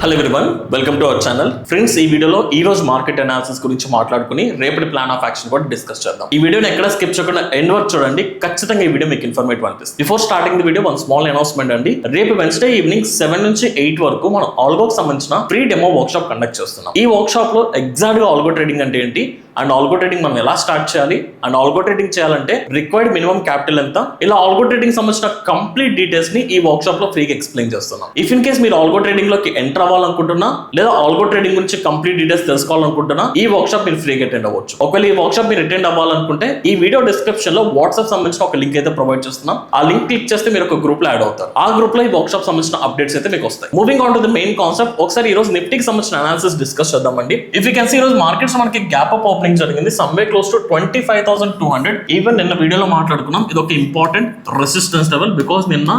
Hello everyone, welcome to our channel. Friends, ఈ వీడియోలో ఈ రోజు మార్కెట్ అనాలిసిస్ గురించి మాట్లాడుకుని రేపటి ప్లాన్ ఆఫ్ యాక్షన్ కూడా డిస్కస్ చేద్దాం. ఈ వీడియోని ఎక్కడ స్కిప్ చేయకుండా ఎండ్ వరకు చూడండి. ఖచ్చితంగా ఈ వీడియో మీకు ఇన్ఫర్మేటివ్ అనిపిస్తుంది. Before starting the video one small announcement అండి. రేపు వెన్స్డే ఈవినింగ్ 7 నుంచి 8 వరకు మనం ఆల్గోకి సంబంధించిన ఫ్రీ డెమో వర్క్షాప్ కండక్ట్ చేస్తున్నాం. ఈ వర్క్షాప్ లో ఎగ్జాక్ట్ గా ఆల్గో ట్రేడింగ్ అంటే ఏంటి అండ్ ఆల్గో ట్రేడింగ్ మనం ఎలా స్టార్ట్ చేయాలి అండ్ ఆల్గో ట్రేడింగ్ చేయాలంటే రిక్వైర్డ్ మినిమం క్యాపిటల్ ఎంత, ఇలా ఆల్గో ట్రేడింగ్ సంబంధించిన కంప్లీట్ డీటెయిల్స్ ని ఈ వర్క్షాప్ లో ఫ్రీగా ఎక్స్ప్లెయిన్ చేస్తున్నాం. ఇఫ్ ఇన్ కేస్ మీరు ఆల్గో ట్రేడింగ్ లోకి ఎంటర్ అవ్వాలనుకుంటున్నా లేదా ఆల్గో ట్రేడింగ్ గురించి కంప్లీట్ డీటెయిల్స్ తెలుసుకోవాలనుకుంటున్నా ఈ వర్క్షాప్ మీరు ఫ్రీగా అటెండ్ అవ్వచ్చు. ఒకవేళ ఈ వర్క్షాప్ మీరు అటెండ్ అవ్వాలనుకుంటే ఈ వీడియో డిస్క్రిప్షన్ లో వాట్సాప్ సంబంధించిన ఒక లింక్ అయితే ప్రొవైడ్ చేస్తున్నాం. ఆ లింక్ క్లిక్ చేస్తే మీరు ఒక గ్రూప్ లో యాడ్ అవుతారు. ఆ గ్రూప్ లో ఈ వర్క్షాప్ సంబంధించిన అప్డేట్స్ అయితే మీకు వస్తాయి. Moving on to the main concept, ఒకసారి ఈ రోజు నిఫ్టీకి సంబంధించిన అనాలిసిస్ డిస్కస్ చేద్దామండి. ఇఫ్ యూ కెన్ సీ ఈ రోజు మార్కెట్స్ మనకి గ్యాప్ అప్ ఓపెనింగ్ జరిగింది. Someway close to 25,200. ఈవెన్ నిన్న వీడియోలో మాట్లాడుకున్నాం, ఇది ఒక ఇంపార్టెంట్ రెసిస్టెన్స్ లెవెల్. బికాస్ నిన్న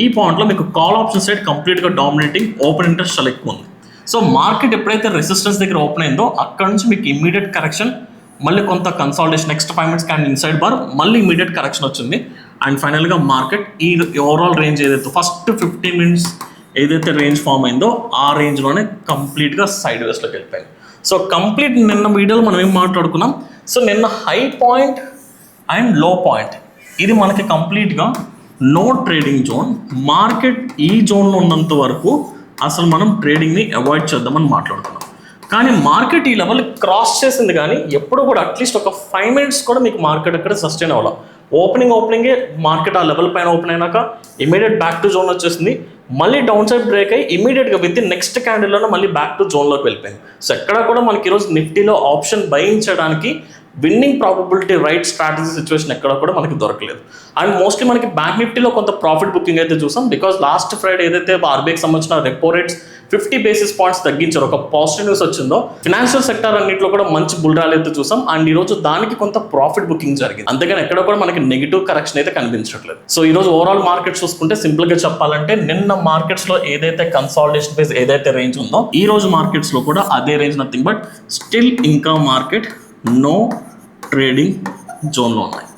ఈ పాయింట్ లో మీకు కాల్ ఆప్షన్ సైడ్ కంప్లీట్ గా డామినేటింగ్, ఓపెన్ ఇంట్రెస్ట్ చాలా ఎక్కువ ఉంది. సో మార్కెట్ ఎప్పుడైతే రెసిస్టెన్స్ దగ్గర ఓపెన్ అయిందో అక్కడ నుంచి మీకు ఇమీడియట్ కరెక్షన్, మళ్ళీ కొంత consolidation, next 5 minutes candle inside bar, మళ్ళీ ఇమీడియట్ కరెక్షన్ వచ్చింది. అండ్ ఫైనల్ గా మార్కెట్ ఈ ఓవరాల్ రేంజ్ ఏదైతే ఫస్ట్ 15 minutes ఏదైతే రేంజ్ ఫామ్ అయిందో ఆ రేంజ్ లోనే కంప్లీట్ గా సైడ్ వేస్ లోకి వెళ్ళిపోయింది. సో కంప్లీట్ నిన్న వీడియోలో మనం ఏం మాట్లాడుకున్నాం, సో నిన్న హై పాయింట్ అండ్ లో పాయింట్ ఇది మనకి కంప్లీట్గా నో ట్రేడింగ్ జోన్. మార్కెట్ ఈ జోన్లో ఉన్నంత వరకు అసలు మనం ట్రేడింగ్ని అవాయిడ్ చేద్దామని మాట్లాడుకున్నాం. కానీ మార్కెట్ ఈ లెవెల్ క్రాస్ చేసింది, కానీ ఎప్పుడు కూడా అట్లీస్ట్ ఒక 5 minutes కూడా మీకు మార్కెట్ అక్కడ సస్టైన్ అవ్వాలి. ఓపెనింగే మార్కెట్ ఆ లెవెల్ పైన ఓపెన్ అయినాక ఇమీడియట్ బ్యాక్ టు జోన్ వచ్చేసింది. మళ్ళీ డౌన్ సైడ్ బ్రేక్ అయ్యి ఇమీడియట్గా విత్ నెక్స్ట్ క్యాండిల్లోనే మళ్ళీ బ్యాక్ టు జోన్లోకి వెళ్ళిపోయింది. సో ఎక్కడ కూడా మనకి ఈరోజు నిఫ్టీలో ఆప్షన్ బయింగ్ చేయడానికి winnowing probability right strategy situation ఎక్కడ కూడా మనకి దొరకలేదు. అండ్ మోస్ట్లీ మనకి బ్యాంక్ నిఫ్టీలో కొంత ప్రాఫిట్ బుకింగ్ అయితే చూసాం. బికాస్ లాస్ట్ ఫ్రైడే ఏదైతే ఆర్బీఐకి సంబంధించిన రెపో రేట్స్ 50 basis points తగ్గించారు, ఒక పాజిటివ్ న్యూస్ వచ్చిందో. ఫినాన్షియల్ సెక్టర్ అన్నింటిలో కూడా మంచి బుల్ ర్యాలీ అయితే చూసాం. అండ్ ఈ రోజు దానికి కొంత ప్రాఫిట్ బుకింగ్ జరిగింది. అంతేగాని ఎక్కడ కూడా మనకి నెగిటివ్ కరెక్షన్ అయితే కనిపించట్లేదు. సో ఈ రోజు ఓవరాల్ మార్కెట్ చూసుకుంటే సింపుల్ గా చెప్పాలంటే నిన్న మార్కెట్స్ లో ఏదైతే కన్సాలిడేషన్ బేస్ ఏదైతే రేంజ్ ఉందో ఈ రోజు మార్కెట్స్ లో కూడా అదే రేంజ్, నథింగ్ బట్ స్టిల్ ఇంకా మార్కెట్ నో ట్రేడింగ్ జోన్లో ఉన్నాయి.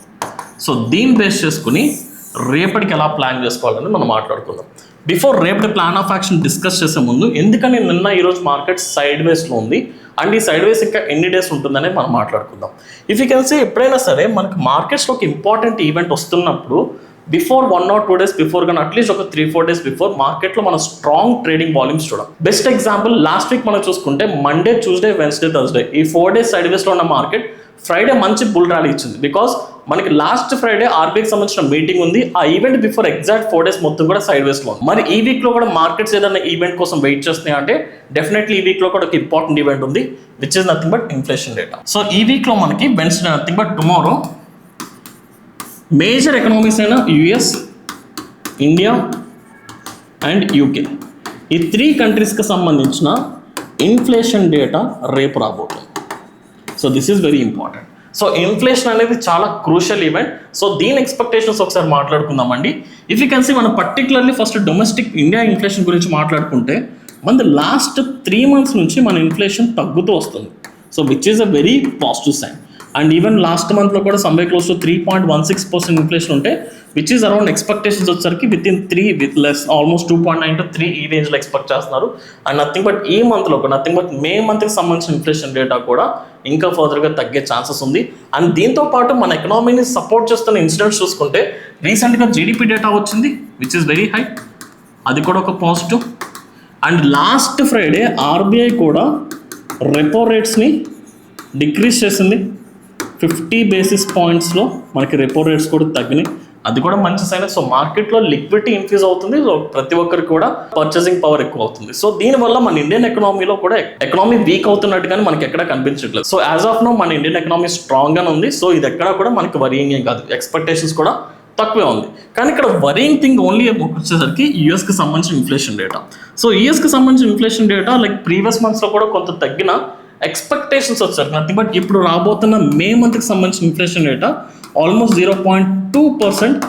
సో దీన్ని బేస్ చేసుకుని రేపటికి ఎలా ప్లాన్ చేసుకోవాలని మనం మాట్లాడుకుందాం. బిఫోర్ రేపటి ప్లాన్ ఆఫ్ యాక్షన్ డిస్కస్ చేసే ముందు, ఎందుకని నిన్న ఈరోజు మార్కెట్ సైడ్ వేస్లో ఉంది అండ్ ఈ సైడ్ వేస్ ఇంకా ఎన్ని డేస్ ఉంటుందని మనం మాట్లాడుకుందాం. ఇఫ్ యూ కెన్ సీ ఎప్పుడైనా సరే మనకి మార్కెట్స్లో ఒక ఇంపార్టెంట్ ఈవెంట్ వస్తున్నప్పుడు బిఫోర్ 1 or 2 days బిఫోర్ కానీ అట్లీస్ట్ ఒక 3-4 days బిఫోర్ మార్కెట్లో మనం స్ట్రాంగ్ ట్రేడింగ్ వాల్యూమ్స్ చూడాలి. బెస్ట్ ఎగ్జాంపుల్ లాస్ట్ వీక్ మనం చూసుకుంటే మండే, ట్యూస్డే, వెన్స్డే, థర్స్డే ఈ 4 days సైడ్ వేస్లో ఉన్న మార్కెట్ ఫ్రైడే మంచి బుల్ ర్యాలీ ఇచ్చింది. బికాస్ మనకి లాస్ట్ ఫ్రైడే ఆర్బీఐకి సంబంధించిన మీటింగ్ ఉంది. ఆ ఈవెంట్ బిఫోర్ ఎగ్జాక్ట్ 4 days మొత్తం కూడా సైడ్ వేస్లో ఉంది. మరి ఈ వీక్లో కూడా మార్కెట్స్ ఏదైనా ఈవెంట్ కోసం వెయిట్ చేస్తున్నాయి అంటే డెఫినెట్లీ ఈ వీక్లో కూడా ఒక ఇంపార్టెంట్ ఈవెంట్ ఉంది, which is nothing but inflation data. So ఈ వీక్లో మనకి Wednesday, nothing but tomorrow major economies అయిన యుఎస్, ఇండియా అండ్ యూకే ఈ 3 countries సంబంధించిన ఇన్ఫ్లేషన్ డేటా రేపు రాబోతుంది. So this is very important. So inflation అనేది చాలా క్రూషియల్ ఈవెంట్. సో దీని ఎక్స్పెక్టేషన్స్ ఒకసారి మాట్లాడుకుందామండి. ఇఫ్ యూ కెన్ సీ మనం particularly first domestic India inflation గురించి మాట్లాడుకుంటే మన లాస్ట్ 3 months నుంచి మన ఇన్ఫ్లేషన్ తగ్గుతూ వస్తుంది. So which is a very positive sign. And even last మంత్లో కూడా సమ్వే క్లోజ్ టు 3.16% ఇన్ఫ్లేషన్ ఉంటే విచ్ ఈస్ అరౌండ్ ఎక్స్పెక్టేషన్స్ వచ్చేసరికి విత్ లెస్ ఆల్మోస్ట్ 2.9 to 3 ఈ రేంజ్లో ఎక్స్పెక్ట్ చేస్తున్నారు. అండ్ నథింగ్ బట్ ఈ మంత్లో కూడా నథింగ్ బట్ మే మంత్కి సంబంధించిన ఇన్ఫ్లేషన్ డేటా కూడా ఇంకా ఫర్దర్గా తగ్గే ఛాన్సెస్ ఉంది. అండ్ దీంతో పాటు మన ఎకనామీని సపోర్ట్ చేస్తున్న ఇన్సిడెంట్స్ చూసుకుంటే రీసెంట్గా జీడిపి డేటా వచ్చింది విచ్ ఇస్ వెరీ హై, అది కూడా ఒక positive. And last Friday RBI కూడా రెపో రేట్స్ని డిక్రీజ్ చేసింది. 50 basis pointsలో మనకి రెపో రేట్స్ కూడా తగ్గినాయి, అది కూడా మంచి సైన్. సో మార్కెట్లో లిక్విడిటీ ఇంక్రీజ్ అవుతుంది. సో ప్రతి ఒక్కరికి కూడా పర్చేసింగ్ పవర్ ఎక్కువ అవుతుంది. సో దీనివల్ల మన ఇండియన్ ఎకనామీలో కూడా ఎకనామీ వీక్ అవుతున్నట్టుగానే మనకి ఎక్కడ కనిపించట్లేదు. సో యాజ్ ఆఫ్ నో మన ఇండియన్ ఎకనామీ స్ట్రాంగ్గానే ఉంది. సో ఇది ఎక్కడ కూడా మనకి వరీయింగ్ ఏం కాదు, ఎక్స్పెక్టేషన్స్ కూడా తక్కువే ఉంది. కానీ ఇక్కడ వరీయింగ్ థింగ్ ఓన్లీ వచ్చేసరికి యూఎస్కి సంబంధించిన ఇన్ఫ్లేషన్ డేటా. సో యూఎస్కి సంబంధించిన ఇన్ఫ్లేషన్ డేటా లైక్ ప్రీవియస్ మంత్స్లో కూడా కొంత తగ్గిన ఎక్స్పెక్టేషన్స్ వచ్చారు, నథింగ్ బట్ ఇప్పుడు రాబోతున్న మే మంత్కి సంబంధించిన ఇన్ఫ్లేషన్ డేటా ఆల్మోస్ట్ 0.2%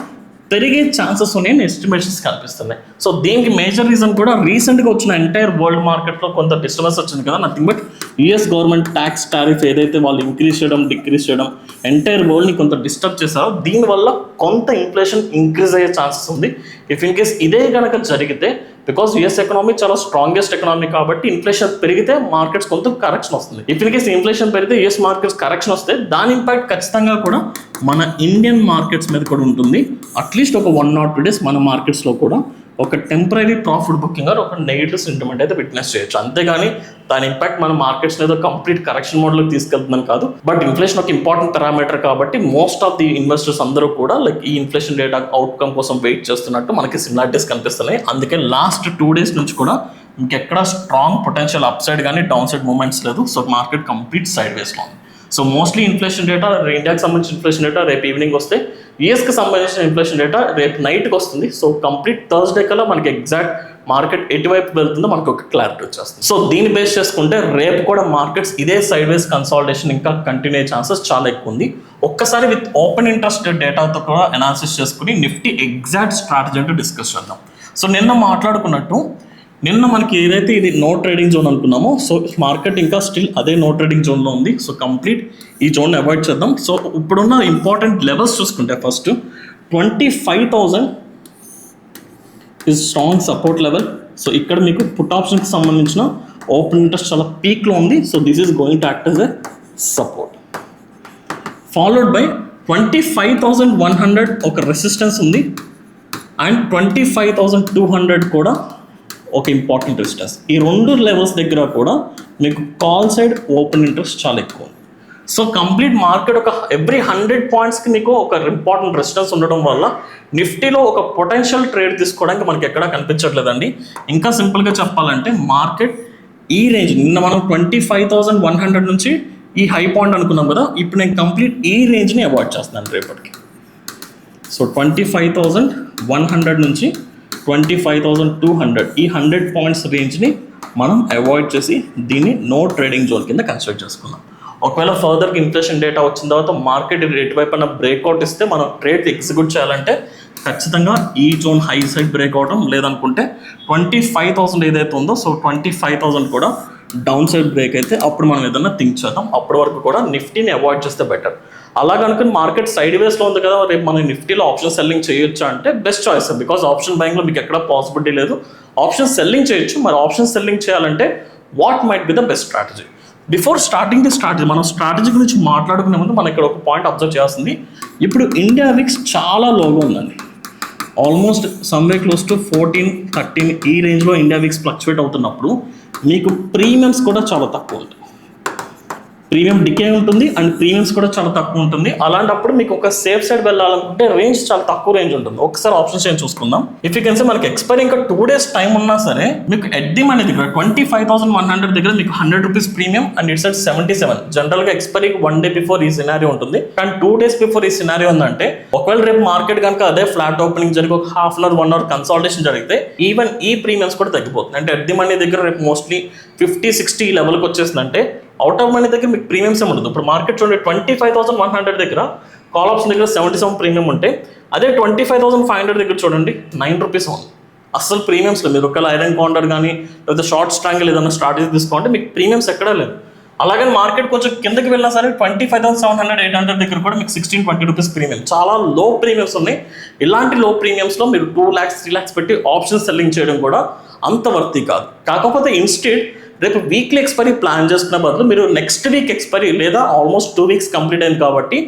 పెరిగే ఛాన్సెస్ ఉన్నాయని ఎస్టిమేషన్స్ కనిపిస్తున్నాయి. సో దీనికి మేజర్ రీజన్ కూడా రీసెంట్గా వచ్చిన ఎంటైర్ వరల్డ్ మార్కెట్లో కొంత డిస్టర్బెన్స్ వచ్చింది కదా, nothing but US government tax tariff ఏదైతే వాళ్ళు ఇంక్రీజ్ చేయడం డిక్రీజ్ చేయడం ఎంటైర్ వరల్డ్ని కొంత డిస్టర్బ్ చేశారో దీనివల్ల కొంత ఇన్ఫ్లేషన్ ఇంక్రీజ్ అయ్యే ఛాన్సెస్ ఉంది. ఇఫ్ ఇన్ కేస్ ఇదే కనుక జరిగితే బికాస్ యూఎస్ ఎకనామీ చాలా స్ట్రాంగెస్ట్ ఎకనామీ కాబట్టి ఇన్ఫ్లేషన్ పెరిగితే మార్కెట్స్ కొంత కరెక్షన్ వస్తుంది. ఇఫ్ ఇన్ కేస్ ఇన్ఫ్లేషన్ పెరిగితే యూఎస్ మార్కెట్స్ కరెక్షన్ వస్తే దాని ఇంపాక్ట్ ఖచ్చితంగా కూడా మన ఇండియన్ మార్కెట్స్ మీద కూడా ఉంటుంది. అట్లీస్ట్ ఒక 1 or 2 days మన మార్కెట్స్లో కూడా ఒక టెంపరీ ప్రాఫిట్ బుకింగ్ ఆర్ ఒక నెగిటివ్ సెంటిమెంట్ అయితే విట్నెస్ చేయొచ్చు. అంతేగాని దాని ఇంపాక్ట్ మన మార్కెట్స్ ఏదో కంప్లీట్ కరెక్షన్ మోడ్లోకి తీసుకెళ్తుందని కాదు. బట్ ఇన్ఫ్లేషన్ ఒక ఇంపార్టెంట్ పారామీటర్ కాబట్టి మోస్ట్ ఆఫ్ ది ఇన్వెస్టర్స్ అందరూ కూడా లైక్ ఈ ఇన్ఫ్లేషన్ డేటా అవుట్కమ్ కోసం వెయిట్ చేస్తున్నట్టు మనకి సిమిలారిటీస్ కనిపిస్తున్నాయి. అందుకే లాస్ట్ 2 days నుంచి కూడా ఇంకెక్కడ స్ట్రాంగ్ పొటెన్షియల్ అప్ సైడ్ కానీ డౌన్ సైడ్ మూమెంట్స్ లేదు. సో మార్కెట్ కంప్లీట్ సైడ్ వేస్లో ఉంది. సో మోస్ట్లీ ఇన్ఫ్లేషన్ డేటా ఇండియాకి సంబంధించిన ఇన్ఫ్లేషన్ డేటా రేపు ఈవినింగ్ వస్తే, యూఎస్కి సంబంధించిన ఇన్ఫ్లేషన్ డేటా రేపు నైట్కి వస్తుంది. సో కంప్లీట్ థర్స్డే కల్లా మనకి ఎగ్జాక్ట్ మార్కెట్ ఎటువైపు వెళ్తుందో మనకు ఒక క్లారిటీ వచ్చేస్తుంది. సో దీన్ని బేస్ చేసుకుంటే రేపు కూడా మార్కెట్స్ ఇదే సైడ్ వేస్ కన్సాలిడేషన్ ఇంకా కంటిన్యూ ఛాన్సెస్ చాలా ఎక్కువ ఉంది. ఒక్కసారి విత్ ఓపెన్ ఇంట్రెస్ట్ డేటాతో కూడా అనాలిసిస్ చేసుకుని నిఫ్టీ ఎగ్జాక్ట్ స్ట్రాటజీ అంటే డిస్కస్ చేద్దాం. సో నిన్న మాట్లాడుకున్నట్టు నిన్న మనకి ఏదైతే ఇది నో ట్రేడింగ్ జోన్ అనుకున్నామో, సో మార్కెట్ ఇంకా స్టిల్ అదే నో ట్రేడింగ్ జోన్లో ఉంది. సో కంప్లీట్ ఈ జోన్ అవాయిడ్ చేద్దాం. సో ఇప్పుడున్న ఇంపార్టెంట్ లెవెల్స్ చూసుకుంటే first 25,000 is strong support level. So ఇక్కడ మీకు పుట్ ఆప్షన్కి సంబంధించిన ఓపెన్ ఇంట్రెస్ట్ చాలా పీక్లో ఉంది. So this is going to act as a support. Followed by 25,100 ఒక రెసిస్టెన్స్ ఉంది అండ్ 25,200 కూడా ఒక ఇంపార్టెంట్ రెసిస్టెన్స్. ఈ 2 లెవెల్స్ దగ్గర కూడా మీకు కాల్ సైడ్ ఓపెన్ ఇంట్రెస్ట్ చాలా ఎక్కువ ఉంది. సో కంప్లీట్ మార్కెట్ ఒక ఎవ్రీ 100 పాయింట్స్కి మీకు ఒక ఇంపార్టెంట్ రెసిస్టెన్స్ ఉండడం వల్ల నిఫ్టీలో ఒక పొటెన్షియల్ ట్రేడ్ తీసుకోవడానికి మనకి ఎక్కడా కనిపించట్లేదండి. ఇంకా సింపుల్గా చెప్పాలంటే మార్కెట్ ఈ రేంజ్ నిన్న మనం 25,100 నుంచి ఈ హై పాయింట్ అనుకున్నాం కదా, ఇప్పుడు నేను కంప్లీట్ ఈ రేంజ్ని అవాయిడ్ చేస్తున్నాను రేపటికి. సో 25,100 నుంచి 25,200 ఈ 100 పాయింట్స్ రేంజ్ని మనం అవాయిడ్ చేసి దీన్ని నో ట్రేడింగ్ జోన్ కింద కన్సిడర్ చేసుకున్నాం. ఒకవేళ ఫర్దర్గా ఇన్ఫ్లేషన్ డేటా వచ్చిన తర్వాత మార్కెట్ రేట్ వైపున బ్రేక్అవుట్ ఇస్తే మనం ట్రేడ్ ఎగ్జిక్యూట్ చేయాలంటే ఖచ్చితంగా ఈ జోన్ హై సైడ్ బ్రేక్ అవడం, లేదనుకుంటే 25,000 ఏదైతే ఉందో సో 25,000 కూడా డౌన్ సైడ్ బ్రేక్ అయితే అప్పుడు మనం ఏదన్నా థింక్ చేద్దాం. అప్పటి వరకు కూడా నిఫ్టీని అవాయిడ్ చేస్తే బెటర్. అలా కనుక మార్కెట్ సైడ్ వేస్లో ఉంది కదా, రేపు మనం నిఫ్టీలో ఆప్షన్ సెల్లింగ్ చేయొచ్చా అంటే బెస్ట్ చాయిస్. బికాస్ ఆప్షన్ బయింగ్లో మీకు ఎక్కడ పాసిబిలిటీ లేదు. ఆప్షన్ సెల్లింగ్ చేయొచ్చు. మరి ఆప్షన్ సెల్లింగ్ చేయాలంటే what might be the best strategy? Before starting the strategy, మనం స్ట్రాటజీ గురించి మాట్లాడుకునే ముందు మనం ఇక్కడ ఒక పాయింట్ అబ్జర్వ్ చేస్తుంది. ఇప్పుడు ఇండియా విక్స్ చాలా లోగా ఉందండి. ఆల్మోస్ట్ సమ్వే క్లోజ్ టు 14-13 ఈ రేంజ్లో ఇండియా విక్స్ ఫ్లక్చువేట్ అవుతున్నప్పుడు మీకు ప్రీమియమ్స్ కూడా చాలా తక్కువ ఉంటుంది. ప్రీమియం డికే ఉంటుంది అండ్ ప్రీమియమ్స్ కూడా చాలా తక్కువ ఉంటుంది. అలాంటప్పుడు మీకు ఒక సేఫ్ సైడ్ వెళ్ళాలనుకుంటే రేంజ్ చాలా తక్కువ రేంజ్ ఉంటుంది. ఒకసారి ఆప్షన్స్ ఏం చూసుకుందాం. ఇఫ్ యూ కెన్ సే మనకి ఎక్స్పైరీ ఇంకా 2 days టైం ఉన్నా సరే మీకు ఎడ్డీ మనీ దగ్గర 25,100 దగ్గర మీకు 100 రూపీస్ ప్రీమియం అండ్ ఇట్స్ 77. జనరల్గా ఎక్స్పైరీకి 1 day బిఫోర్ ఈ సినారియో ఉంటుంది. కానీ 2 days బిఫోర్ ఈ సినారియో ఉందంటే ఒకవేళ రేపు మార్కెట్ కనుక అదే ఫ్లాట్ ఓపెనింగ్ జరిగి ఒక half an hour 1 hour consultation జరిగితే ఈవెన్ ఈ ప్రీమియమ్స్ కూడా తగ్గిపోతుంది. అంటే ఎడ్డీ మనీ దగ్గర రేపు మోస్ట్లీ 50-60 లెవెల్కి వచ్చేసిందంటే అవుట్ ఆఫ్ మనీ దగ్గర మీకు ప్రీమియమ్స్ ఏమి ఉండదు. ఇప్పుడు మార్కెట్ చూడండి 25,100 దగ్గర కాల్ ఆప్షన్ దగ్గర 77 ప్రీమియం ఉంటే అదే 25,500 దగ్గర చూడండి 9 రూపీస్ ఉంది. అసలు ప్రీమియమ్స్లో మీరు ఒకవేళ ఐరన్ కౌంటర్ కానీ లేదా షార్ట్ స్ట్రాంగిల్ ఏదైనా స్ట్రాటజీ తీసుకోండి మీకు ప్రీమియమ్స్ ఎక్కడా లేదు. అలాగే మార్కెట్ కొంచెం కిందకి వెళ్ళినా సరే 25,700-800 దగ్గర కూడా మీకు 16-20 రూపీస్ ప్రీమియం, చాలా లో ప్రీమియమ్స్ ఉన్నాయి. ఇలాంటి లో ప్రీమియమ్స్లో మీరు 2 lakhs 3 lakhs పెట్టి ఆప్షన్ సెల్లింగ్ చేయడం కూడా అంత వర్తీ కాదు. కాకపోతే ఇన్స్టెడ్ రేపు వీక్లీ ఎక్స్పైరీ ప్లాన్ చేసుకున్న బదులు మీరు నెక్స్ట్ వీక్ ఎక్స్పైరీ లేదా ఆల్మోస్ట్ 2 weeks కంప్లీట్ అయింది కాబట్టి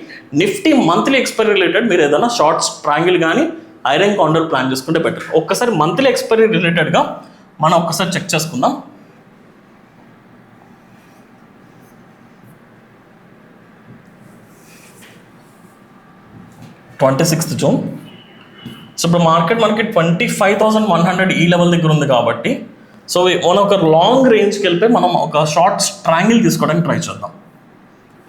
నిఫ్టీ మంత్లీ ఎక్స్పైరీ రిలేటెడ్ మీరు ఏదైనా షార్ట్ ట్రయాంగిల్ కానీ ఐరన్ కౌంటర్ ప్లాన్ చేసుకుంటే బెటర్. ఒక్కసారి మంత్లీ ఎక్స్పైరీ రిలేటెడ్గా మనం ఒక్కసారి చెక్ చేసుకుందాం. ట్వంటీ-6th June. సో ఇప్పుడు మార్కెట్ మనకి 25,100 ఈ లెవెల్ దగ్గర ఉంది కాబట్టి సో మనం ఒక లాంగ్ రేంజ్కి వెళ్ళిపోయి మనం ఒక షార్ట్ ట్రయాంగిల్ తీసుకోవడానికి ట్రై చేద్దాం.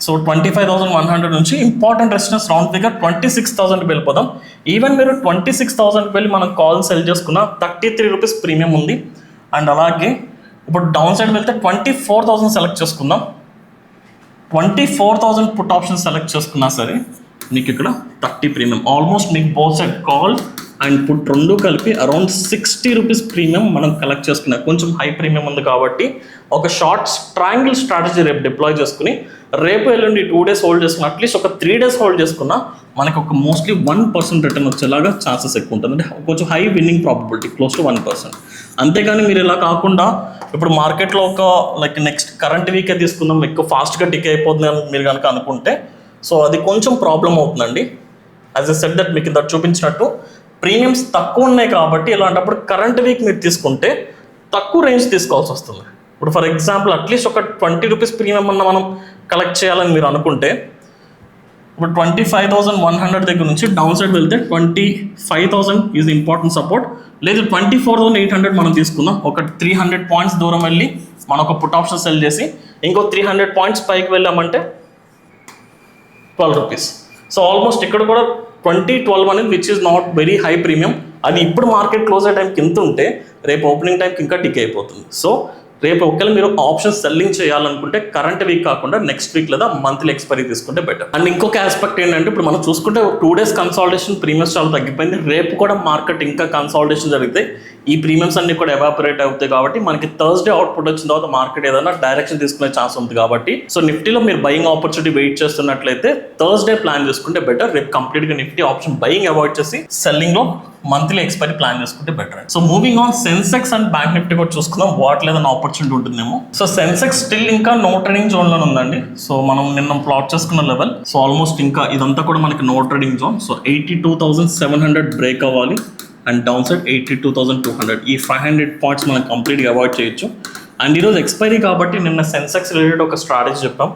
సో 25,100 నుంచి ఇంపార్టెంట్ రెసిస్టెన్స్ రౌండ్ ఫిగర్ 26,000కి వెళ్ళిపోదాం. ఈవెన్ మీరు 26,000కి వెళ్ళి మనం కాల్ సెల్ చేసుకున్న 33 రూపీస్ ప్రీమియం ఉంది. అండ్ అలాగే ఇప్పుడు డౌన్ సైడ్ వెళ్తే 24,000 సెలెక్ట్ చేసుకుందాం. 24,000 పుట్ ఆప్షన్ సెలెక్ట్ చేసుకున్నా సరే మీకు ఇక్కడ 30 ప్రీమియం, ఆల్మోస్ట్ మీకు both side call and put రెండు కలిపి అరౌండ్ 60 రూపీస్ ప్రీమియం మనం కలెక్ట్ చేసుకున్నాం. కొంచెం హై ప్రీమియం ఉంది కాబట్టి ఒక షార్ట్ ట్రయాంగిల్ స్ట్రాటజీ రేపు డిప్లాయ్ చేసుకుని రేపు ఎల్లుండి 2 days హోల్డ్ చేసుకున్న అట్లీస్ట్ ఒక 3 days హోల్డ్ చేసుకున్న మనకి ఒక మోస్ట్లీ 1% రిటర్న్ వచ్చేలాగా ఛాన్సెస్ ఎక్కువ ఉంటుంది. అంటే కొంచెం high winnowing probability, close to 1%. అంతేగాని మీరు ఇలా కాకుండా ఇప్పుడు మార్కెట్లో ఒక లైక్ నెక్స్ట్ కరెంట్ వీకే తీసుకుందాం, ఎక్కువ ఫాస్ట్గా టిక్ అయిపోతుంది అని మీరు కనుక అనుకుంటే సో అది కొంచెం ప్రాబ్లం అవుతుందండి. యాజ్ ఎ సెట్ దట్ మీకు ఇంత చూపించినట్టు ప్రీమియమ్స్ తక్కువ ఉన్నాయి కాబట్టి ఇలాంటప్పుడు కరెంట్ వీక్ మీరు తీసుకుంటే తక్కువ రేంజ్ తీసుకోవాల్సి వస్తుంది. ఇప్పుడు ఫర్ ఎగ్జాంపుల్ అట్లీస్ట్ ఒక 20 రూపీస్ ప్రీమియం అన్న మనం కలెక్ట్ చేయాలని మీరు అనుకుంటే ఇప్పుడు 25,100 దగ్గర నుంచి డౌన్ సైడ్ వెళ్తే 25,000 ఈజ్ ఇంపార్టెంట్ సపోర్ట్. లేదు 24,800 మనం తీసుకుందాం. ఒక 300 పాయింట్స్ దూరం వెళ్ళి మనం ఒక పుట్ ఆప్షన్ సెల్ చేసి ఇంకో 300 పాయింట్స్ పైకి వెళ్ళామంటే 12 రూపీస్. సో ఆల్మోస్ట్ ఇక్కడ కూడా 20-12 అనేది which is not very high premium. అది ఇప్పుడు మార్కెట్ క్లోజ్ అయ్యే టైంకి ఎంత ఉంటే రేపు ఓపెనింగ్ టైంకి ఇంకా టిక్ అయిపోతుంది. సో రేపు ఒకవేళ మీరు ఆప్షన్ సెల్లింగ్ చేయాలనుకుంటే కరెంట్ వీక్ కాకుండా నెక్స్ట్ వీక్ లేదా మంత్లీ ఎక్స్పైరీ తీసుకుంటే బెటర్. అండ్ ఇంకొక ఆస్పెక్ట్ ఏంటంటే ఇప్పుడు మనం చూసుకుంటే 2 days కన్సాలిడేషన్ ప్రీమియమ్స్ చాలా తగ్గిపోయింది. రేపు కూడా మార్కెట్ ఇంకా కన్సాలిడేషన్ జరిగితే ఈ ప్రీమియమ్స్ అన్ని కూడా ఎవాపరేట్ అవుతాయి కాబట్టి మనకి థర్స్డే అవుట్పుట్ వచ్చిన తర్వాత మార్కెట్ ఏదైనా డైరెక్షన్ తీసుకునే ఛాన్స్ ఉంది కాబట్టి సో నిఫ్టీలో మీరు బయింగ్ ఆపర్చునిటీ వెయిట్ చేస్తున్నట్లయితే థర్స్డే ప్లాన్ చేసుకుంటే బెటర్. రేపు కంప్లీట్గా నిఫ్టీ ఆప్షన్ బయింగ్ అవాయిడ్ చేసి సెల్లింగ్లో మంత్లీ ఎక్స్పైరీ ప్లాన్ చేసుకుంటే better. So moving on Sensex and bank Nifty కూడా చూసుకుందాం, వాటిలో ఏదైనా ఆపర్చునిటీ ఉంటుందేమో. సో సెన్సెక్స్ స్టిల్ ఇంకా నో ట్రేడింగ్ జోన్ లోనే ఉందండి. సో మనం నిన్న ప్లాట్ చేసుకున్న లెవెల్ సో ఆల్మోస్ట్ ఇంకా ఇదంతా కూడా మనకి no trading zone. So 82,700 break అవ్వాలి అండ్ డౌన్ సైడ్ 82,200. ఈ 500 పాయింట్స్ మనం కంప్లీట్గా అవాయిడ్ చేయొచ్చు. అండ్ ఈరోజు ఎక్స్పైరీ కాబట్టి నిన్న సెన్సెక్స్ రిలేటెడ్ ఒక స్ట్రాటజీ చెప్పాం.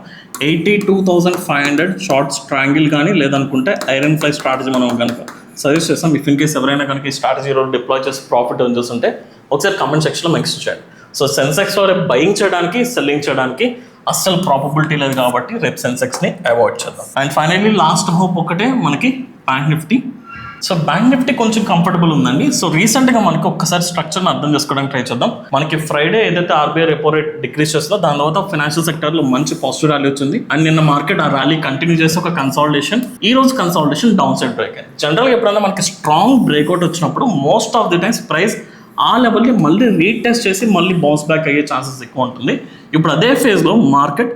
82,500 షార్ట్ స్ట్రాంగిల్ కానీ లేదనుకుంటే ఐరన్ ఫ్లై స్ట్రాటజీ మనం కనుక సజెస్ట్ చేస్తాం. ఇఫ్ ఇన్ కేస్ ఎవరైనా కనుక ఈ స్ట్రాటజీ రోజు డిప్లాయ్ చేసి ప్రాఫిట్ అని చూస్తుంటే ఒకసారి కమెంట్ సెక్షన్లో మెన్షన్ చేయండి. సో సెన్సెక్స్లో రేపు బయింగ్ చేయడానికి సెల్లింగ్ చేయడానికి అస్సలు ప్రాబబిలిటీ లేదు కాబట్టి రేపు సెన్సెక్స్ని అవాయిడ్ చేద్దాం. అండ్ ఫైనల్లీ లాస్ట్ హోప్ ఒకటే మనకి bank Nifty. So bank Nifty కొంచెం కంఫర్టబుల్ ఉందండి. సో రీసెంట్గా మనకి ఒక్కసారి స్ట్రక్చర్ని అర్థం చేసుకోవడానికి ట్రై చేద్దాం. మనకి ఫ్రైడే ఏదైతే ఆర్బీఐ రెపో రేట్ డిక్రీజ్ చేస్తుందో దాని తర్వాత ఫైనాన్షియల్ సెక్టర్లో మంచి పాజిటివ్ ర్యాలీ వచ్చింది. అండ్ నిన్న మార్కెట్ ఆ ర్యాలీ కంటిన్యూ చేసి ఒక కన్సాలిడేషన్, ఈ రోజు కన్సాలిడేషన్ డౌన్ సైడ్ బ్రేక్ అయింది. జనరల్గా ఎప్పుడైనా మనకి స్ట్రాంగ్ బ్రేక్అవుట్ వచ్చినప్పుడు most of the times price ఆ లెవెల్ని మళ్ళీ రీటెస్ట్ చేసి మళ్ళీ బౌన్స్ బ్యాక్ అయ్యే ఛాన్సెస్ ఎక్కువ ఉంటుంది. ఇప్పుడు అదే ఫేజ్లో మార్కెట్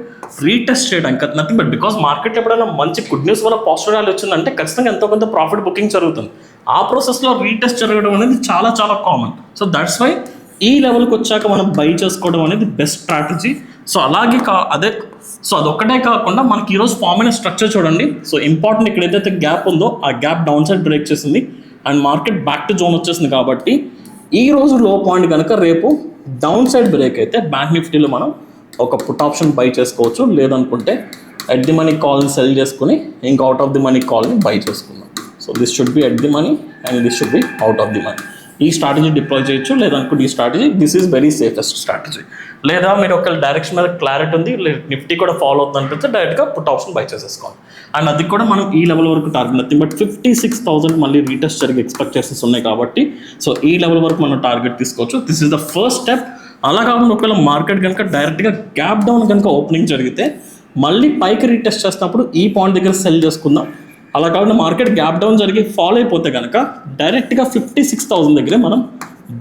రీటెస్ట్ చేయడానికి నథింగ్ బట్ బికాస్ మార్కెట్ ఎప్పుడైనా మంచి గుడ్ న్యూస్ వల్ల పాజిటివ్ ర్యాలీ వచ్చిందంటే ఖచ్చితంగా ఎంతో కొంత ప్రాఫిట్ బుకింగ్ జరుగుతుంది. ఆ ప్రాసెస్లో రీటెస్ట్ జరగడం అనేది చాలా చాలా కామన్. సో దట్స్ వై ఈ లెవెల్కి వచ్చాక మనం బై చేసుకోవడం అనేది బెస్ట్ స్ట్రాటజీ. సో అలాగే సో అదొక్కటే కాకుండా మనకి ఈరోజు ఫామ్ అయిన స్ట్రక్చర్ చూడండి. సో ఇంపార్టెంట్ ఇక్కడ ఏదైతే గ్యాప్ ఉందో ఆ గ్యాప్ డౌన్ సైడ్ బ్రేక్ చేసింది and market back to zone వచ్చేసింది. కాబట్టి ఈ రోజు లో పాయింట్ కనుక రేపు డౌన్ సైడ్ బ్రేక్ అయితే బ్యాంక్ నిఫ్టీలో మనం ఒక పుట్ ఆప్షన్ బై చేసుకోవచ్చు. లేదనుకుంటే ఎట్ ది మనీ కాల్ని సెల్ చేసుకుని ఇంకా అవుట్ ఆఫ్ ది మనీ కాల్ని బై చేసుకుందాం. So this should be at the money and this should be out of the money. ఈ స్ట్రాటజీ డిప్లాయ్ చేయొచ్చు. లేదనుకుంటే ఈ strategy this is very safest strategy. లేదా మీరు ఒక డైరెక్షన్ మీద క్లారిటీ ఉంది, నిఫ్టీ కూడా ఫాలో అవుతుంది అనిపిస్తే డైరెక్ట్గా పుట్ ఆప్షన్ బై చేసేసుకోవాలి. అండ్ అది కూడా మనం ఈ లెవెల్ వరకు టార్గెట్ నథింగ్ బట్ 56,000 మళ్ళీ రీటెస్ట్ జరిగే ఎక్స్పెక్టేషన్స్ ఉన్నాయి కాబట్టి సో ఈ లెవెల్ వరకు మనం టార్గెట్ తీసుకోవచ్చు. This is the first step. అలా కాకుండా ఒకవేళ మార్కెట్ కనుక డైరెక్ట్గా గ్యాప్ డౌన్ కనుక ఓపెనింగ్ జరిగితే మళ్ళీ పైకి రీటెస్ట్ చేసినప్పుడు ఈ పాయింట్ దగ్గర సెల్ చేసుకుందాం. అలా కాకుండా మార్కెట్ గ్యాప్ డౌన్ జరిగి ఫాలో అయిపోతే కనుక డైరెక్ట్గా 56,000 దగ్గరే మనం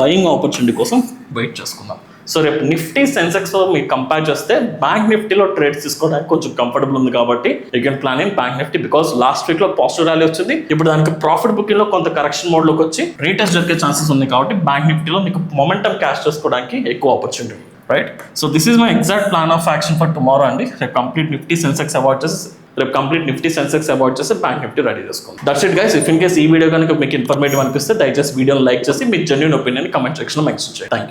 బయింగ్ ఆపర్చునిటీ కోసం వెయిట్ చేసుకుందాం. సో రేపు నిఫ్టీ సెన్సెక్స్తో మీరు కంపేర్ చేస్తే బ్యాంక్ నిఫ్టీలో ట్రేడ్స్ తీసుకోవడానికి కొంచెం కంఫర్టబుల్ ఉంది కాబట్టి you can plan in bank Nifty because last వీక్లో పాజిటివ్ ర్యాలీ వచ్చింది. ఇప్పుడు దానికి ప్రాఫిట్ బుకింగ్లో కొంత కరెక్షన్ మోడ్లోకి వచ్చి రీటెస్ట్ జరిగే ఛాన్సెస్ ఉంది కాబట్టి బ్యాంక్ నిఫ్టీలో మీకు మొమెంటం క్యాష్ చేసుకోవడానికి ఎక్కువ ఆపర్చునిటీ ఉంది. Right. So this is my exact plan of action for tomorrow అండి. రేపు కంప్లీట్ నిఫ్టీ సెన్సెక్స్ అవాయిడ్ చేసి బ్యాంక్ నిఫ్టీ రెడీ చేసుకోండి. That's it guys. If in case ఈ వీడియో కనుక మీకు ఇన్ఫర్మేటివ్ అనిపిస్తే దయచేసి వీడియోని లైక్ చేసి మీ జెన్యూన్ ఒపీనియన్ కమెంట్ సెక్షన్లో మెన్షన్ చేయండి. Thank you.